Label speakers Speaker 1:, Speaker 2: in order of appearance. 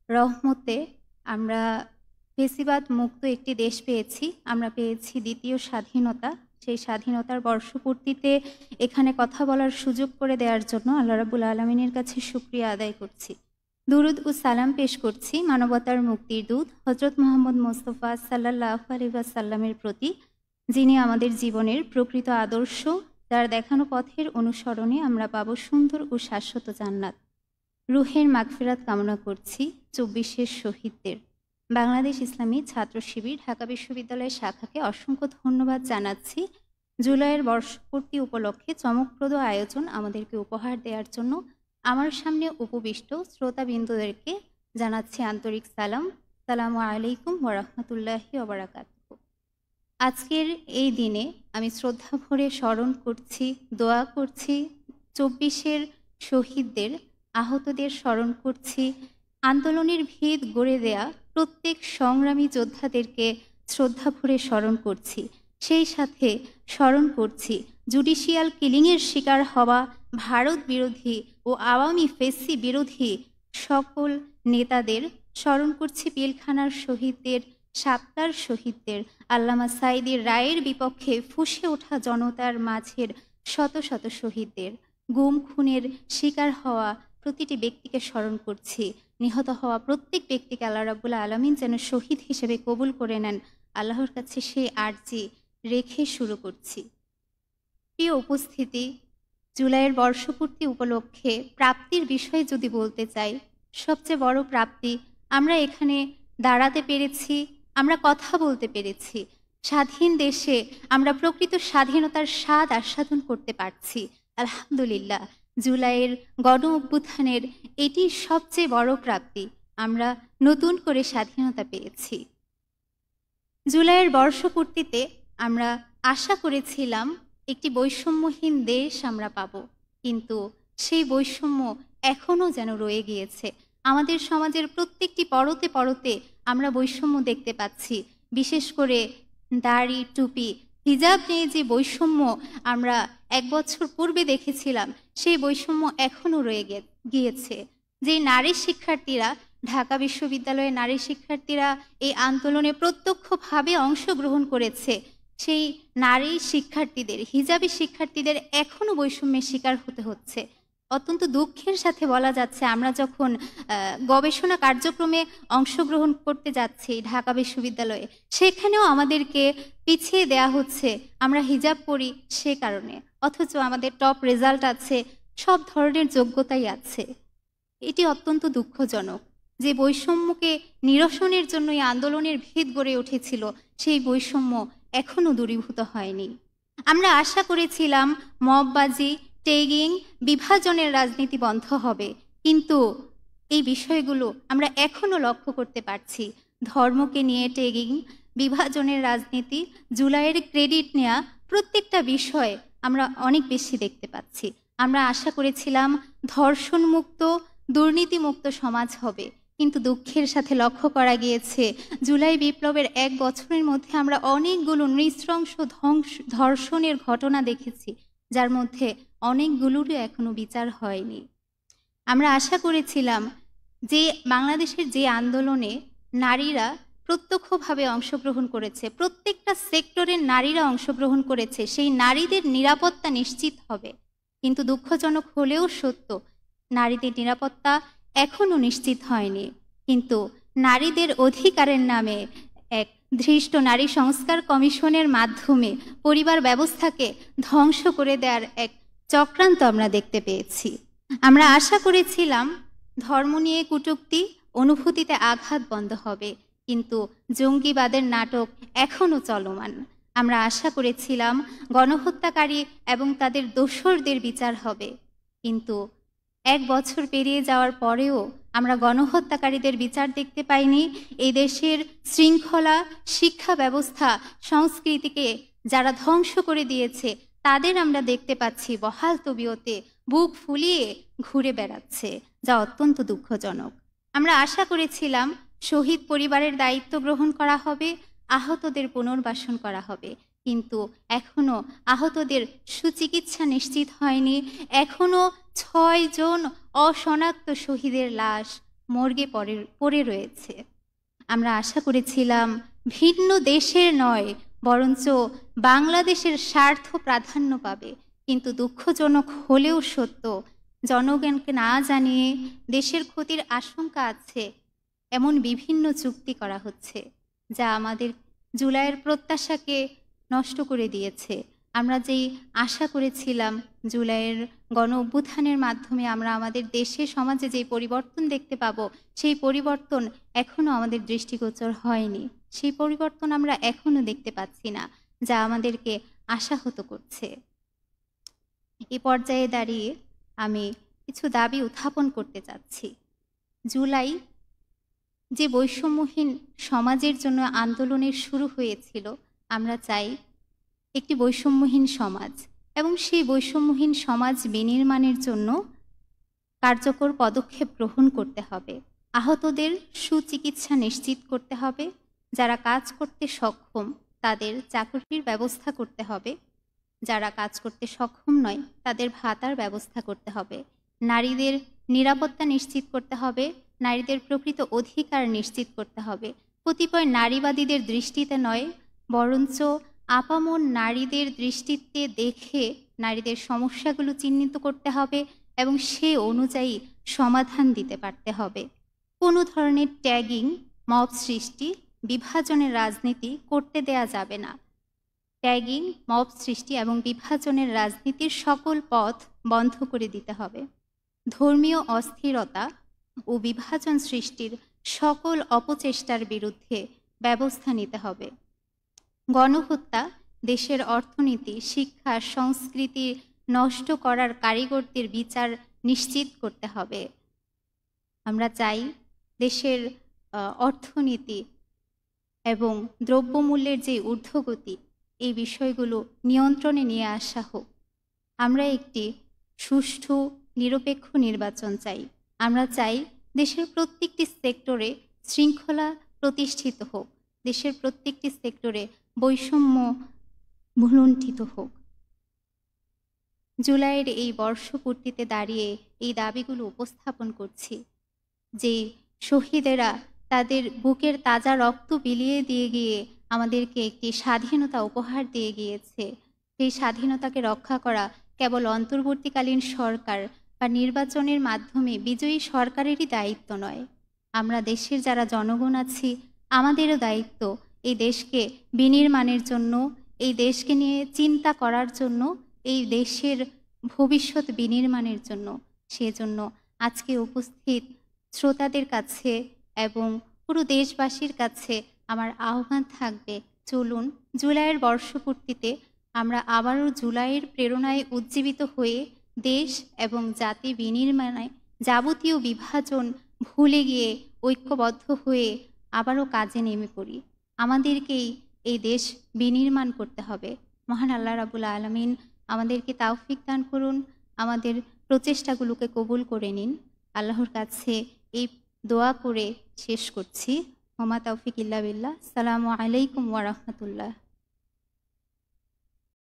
Speaker 1: রহমতে আমরা ফেসিবাদ মুক্ত একটি দেশ পেয়েছি। আমরা পেয়েছি দ্বিতীয় স্বাধীনতা। সেই স্বাধীনতার বর্ষপূর্তিতে এখানে কথা বলার সুযোগ করে দেওয়ার জন্য আল্লাহ রাব্বুল আলামিনের কাছে শুকরিয়া আদায় করছি। দুরুদ ও সালাম পেশ করছি মানবতার মুক্তির দূত হযরত মুহাম্মদ মুস্তাফা সাল্লাল্লাহু আলাইহি ওয়াসাল্লামের প্রতি, যিনি আমাদের জীবনের প্রকৃত আদর্শ, যার দেখানো পথের অনুসরণে আমরা পাবো সুন্দর ও শাশ্বত জান্নাত। রুহের মাগফিরাত কামনা করছি ২৪-এর শহীদদের। বাংলাদেশ ইসলামী ছাত্র শিবির ঢাকা বিশ্ববিদ্যালয়ের শাখাকে অসংখ্য ধন্যবাদ জানাচ্ছি জুলাইয়ের বর্ষপূর্তি উপলক্ষে চমকপ্রদ আয়োজন আমাদেরকে উপহার দেওয়ার জন্য। আমার সামনে উপবিষ্ট শ্রোতাবিন্দুদেরকে জানাচ্ছি আন্তরিক সালাম। সালামু আলাইকুম ওয়া রাহমাতুল্লাহি ওয়া বারাকাতুহু। আজকের এই দিনে আমি শ্রদ্ধা ভরে স্মরণ করছি, দোয়া করছি ২৪-এর শহীদদের, আহতদের স্মরণ করছি, আন্দোলনের ভিত গড়ে দেয়া প্রত্যেক সংগ্রামী যোদ্ধাদেরকে শ্রদ্ধা ভরে স্মরণ করছি। সেই সাথে স্মরণ করছি জুডিশিয়াল কিলিংয়ের শিকার হওয়া ভারত বিরোধী ও আওয়ামী ফেসি বিরোধী সকল নেতাদের, স্মরণ করছি পিলখানার শহীদদের, সাপ্তার শহীদদের, আল্লামা সাঈদীর রায়ের বিপক্ষে ফুঁসে ওঠা জনতার মাঝের শত শত শহীদদের, গুম খুনের শিকার হওয়া প্রতিটি ব্যক্তিকে স্মরণ করছি। নিহত হওয়া প্রত্যেক ব্যক্তিকে আল্লাহ রাব্বুল আলামিন যেন শহীদ হিসেবে কবুল করে নেন, আল্লাহর কাছে সেই আরজি রেখে শুরু করছি। প্রিয় উপস্থিতি, জুলাইয়ের বর্ষপূর্তি উপলক্ষে প্রাপ্তির বিষয়ে যদি বলতে চাই, সবচেয়ে বড় প্রাপ্তি আমরা এখানে দাঁড়াতে পেরেছি, আমরা কথা বলতে পেরেছি। স্বাধীন দেশে আমরা প্রকৃত স্বাধীনতার স্বাদ আস্বাদন করতে পারছি। আলহামদুলিল্লাহ, জুলাইয়ের গণ অভ্যুত্থানের এটি সবচেয়ে বড় প্রাপ্তি। আমরা নতুন করে স্বাধীনতা পেয়েছি। জুলাইয়ের বর্ষপূর্তিতে আমরা আশা করেছিলাম একটি বৈষম্যহীন দেশ আমরা পাব, কিন্তু সেই বৈষম্য এখনও যেন রয়ে গিয়েছে। আমাদের সমাজের প্রত্যেকটি পরতে পরতে আমরা বৈষম্য দেখতে পাচ্ছি। বিশেষ করে দাড়ি, টুপি, হিজাব নিয়ে যে বৈষম্য আমরা ১ বছর পূর্বে দেখেছিলাম, সেই বৈষম্য এখনও রয়ে গিয়েছে। যে নারী শিক্ষার্থীরা, ঢাকা বিশ্ববিদ্যালয়ের নারী শিক্ষার্থীরা এই আন্দোলনে প্রত্যক্ষভাবে অংশগ্রহণ করেছে, সেই নারী শিক্ষার্থীদের, হিজাবি শিক্ষার্থীদের এখনও বৈষম্যের শিকার হতে হচ্ছে। অত্যন্ত দুঃখের সাথে বলা যাচ্ছে, আমরা যখন গবেষণা কার্যক্রমে অংশগ্রহণ করতে যাচ্ছি ঢাকা বিশ্ববিদ্যালয়ে, সেখানেও আমাদেরকে পিছিয়ে দেয়া হচ্ছে আমরা হিজাব পরি সে কারণে, অথচ আমাদের টপ রেজাল্ট আছে, সব ধরনের যোগ্যতাই আছে। এটি অত্যন্ত দুঃখজনক। যে বৈষম্যকে নিরসনের জন্য এই আন্দোলনের ভিত গড়ে উঠেছিল, সেই বৈষম্য এখনও দূরীভূত হয়নি। আমরা আশা করেছিলাম মববাজি, ট্যাগিং, বিভাজনের রাজনীতি বন্ধ হবে, কিন্তু এই বিষয়গুলো আমরা এখনও লক্ষ্য করতে পারছি। ধর্মকে নিয়ে ট্যাগিং, বিভাজনের রাজনীতি, জুলাইয়ের ক্রেডিট নেওয়া, প্রত্যেকটা বিষয়ে আমরা অনেক বেশি দেখতে পাচ্ছি। আমরা আশা করেছিলাম ধর্ষণমুক্ত, দুর্নীতিমুক্ত সমাজ হবে, কিন্তু দুঃখের সাথে লক্ষ্য করা গিয়েছে জুলাই বিপ্লবের ১ বছরের মধ্যে আমরা অনেকগুলো নৃশংস ধর্ষণের ঘটনা দেখেছি, যার মধ্যে অনেকগুলোরই এখনো বিচার হয়নি। আমরা আশা করেছিলাম যে বাংলাদেশের যে আন্দোলনে নারীরা প্রত্যক্ষভাবে অংশগ্রহণ করেছে, প্রত্যেকটা সেক্টরের নারীরা অংশগ্রহণ করেছে, সেই নারীদের নিরাপত্তা নিশ্চিত হবে, কিন্তু দুঃখজনক হলেও সত্য, নারীদের নিরাপত্তা এখনও নিশ্চিত হয়নি। কিন্তু নারীদের অধিকারের নামে এক ধৃষ্ট নারী সংস্কার কমিশনের মাধ্যমে পরিবার ব্যবস্থাকে ধ্বংস করে দেওয়ার এক চক্রান্ত আমরা দেখতে পেয়েছি। আমরা আশা করেছিলাম ধর্ম নিয়ে কটূক্তি, অনুভূতিতে আঘাত বন্ধ হবে, কিন্তু জঙ্গিবাদের নাটক এখনও চলমান। আমরা আশা করেছিলাম গণহত্যাকারী এবং তাদের দোসরদের বিচার হবে, কিন্তু ১ বছর পেরিয়ে যাওয়ার পরেও আমরা গণহত্যাকারীদের বিচার দেখতে পাইনি। এই দেশের শৃঙ্খলা, শিক্ষা ব্যবস্থা, সংস্কৃতিকে যারা ধ্বংস করে দিয়েছে, তাদের আমরা দেখতে পাচ্ছি বহাল তবিয়তে বুক ফুলিয়ে ঘুরে বেড়াচ্ছে, যা অত্যন্ত দুঃখজনক। আমরা আশা করেছিলাম শহীদ পরিবারের দায়িত্ব গ্রহণ করা হবে, আহতদের পুনর্বাসন করা হবে, কিন্তু এখনও আহতদের সুচিকিৎসা নিশ্চিত হয়নি। এখনও ৬ জন অশনাক্ত শহীদের লাশ মর্গে পড়ে রয়েছে। আমরা আশা করেছিলাম ভিন্ন দেশের নয়, বরঞ্চ বাংলাদেশের স্বার্থ প্রাধান্য পাবে। কিন্তু দুঃখজনক হলেও সত্য, জনগণকে না জানিয়ে দেশের ক্ষতির আশঙ্কা আছে এমন বিভিন্ন চুক্তি করা হচ্ছে, যা আমাদের জুলাইয়ের প্রত্যাশাকে নষ্ট করে দিয়েছে। আমরা যেই আশা করেছিলাম জুলাইয়ের গণ অভ্যুত্থানের মাধ্যমে আমরা আমাদের দেশে সমাজে যেই পরিবর্তন দেখতে পাবো, সেই পরিবর্তন এখনও আমাদের দৃষ্টিগোচর হয়নি। সেই পরিবর্তন আমরা এখনও দেখতে পাচ্ছি না, যা আমাদেরকে আশাহত করছে। এই পর্যায়ে দাঁড়িয়ে আমি কিছু দাবি উত্থাপন করতে চাচ্ছি। জুলাই যে বৈষম্যহীন সমাজের জন্য আন্দোলনের শুরু হয়েছিল, আমরা চাই একটি বৈষম্যহীন সমাজ, এবং সেই বৈষম্যহীন সমাজ বিনির্মাণের জন্য কার্যকর পদক্ষেপ গ্রহণ করতে হবে। আহতদের সুচিকিৎসা নিশ্চিত করতে হবে। যারা কাজ করতে সক্ষম তাদের চাকরির ব্যবস্থা করতে হবে। যারা কাজ করতে সক্ষম নয় তাদের ভাতার ব্যবস্থা করতে হবে। নারীদের নিরাপত্তা নিশ্চিত করতে হবে। নারীদের প্রকৃত অধিকার নিশ্চিত করতে হবে। কতিপয় নারীবাদীদের দৃষ্টিতে নয়, বরঞ্চ আপামর নারীদের দৃষ্টিতে দেখে নারীদের সমস্যাগুলো চিহ্নিত করতে হবে এবং সে অনুযায়ী সমাধান দিতে পারতে হবে। কোনো ধরনের ট্যাগিং, মব সৃষ্টি, বিভাজনের রাজনীতি করতে দেয়া যাবে না। ট্যাগিং, মব সৃষ্টি এবং বিভাজনের রাজনীতির সকল পথ বন্ধ করে দিতে হবে। ধর্মীয় অস্থিরতা ও বিভাজন সৃষ্টির সকল অপচেষ্টার বিরুদ্ধে ব্যবস্থা নিতে হবে। গণহত্যা, দেশের অর্থনীতি, শিক্ষা, সংস্কৃতি নষ্ট করার কারিগরদের বিচার নিশ্চিত করতে হবে। আমরা চাই দেশের অর্থনীতি এবং দ্রব্যমূল্যের যে ঊর্ধ্বগতি, এই বিষয়গুলো নিয়ন্ত্রণে নিয়ে আসা হোক। আমরা একটি সুষ্ঠু নিরপেক্ষ নির্বাচন চাই। আমরা চাই দেশের প্রত্যেকটি সেক্টরে শৃঙ্খলা প্রতিষ্ঠিত হোক। দেশের প্রত্যেকটি সেক্টরে বৈষম্য ভুলুণ্ঠিত হোক। জুলাইয়ের এই বর্ষপূর্তিতে দাঁড়িয়ে এই দাবিগুলো উপস্থাপন করছি, যে শহীদেরা তাদের বুকের তাজা রক্ত বিলিয়ে দিয়ে গিয়ে আমাদেরকে একটি স্বাধীনতা উপহার দিয়ে গিয়েছে। সেই স্বাধীনতাকে রক্ষা করা কেবল অন্তর্বর্তীকালীন সরকার বা নির্বাচনের মাধ্যমে বিজয়ী সরকারেরই দায়িত্ব নয়। আমরা দেশের যারা জনগণ আছি, আমাদেরও দায়িত্ব এই দেশকে বিনির্মাণের জন্য, এই দেশকে নিয়ে চিন্তা করার জন্য, এই দেশের ভবিষ্যৎ বিনির্মাণের জন্য। সেজন্য আজকে উপস্থিত শ্রোতাদের কাছে এবং পুরো দেশবাসীর কাছে আমার আহ্বান থাকবে, চলুন জুলাইয়ের বর্ষপূর্তিতে আমরা আবারও জুলাইয়ের প্রেরণায় উজ্জীবিত হয়ে দেশ এবং জাতি বিনির্মাণে যাবতীয় বিভাজন ভুলে গিয়ে ঐক্যবদ্ধ হয়ে আবারও কাজে নেমে পড়ি। আমাদেরকেই এই দেশ বিনির্মাণ করতে হবে। মহান আল্লাহ রাব্বুল আলামিন আমাদেরকে তাওফিক দান করুন, আমাদের প্রচেষ্টাগুলোকে কবুল করে নিন। আল্লাহর কাছে এই দোয়া করে শেষ করছি। ওমা তাওফিক ইল্লা বিল্লাহ। আসসালামু আলাইকুম ওয়া রাহমাতুল্লাহ।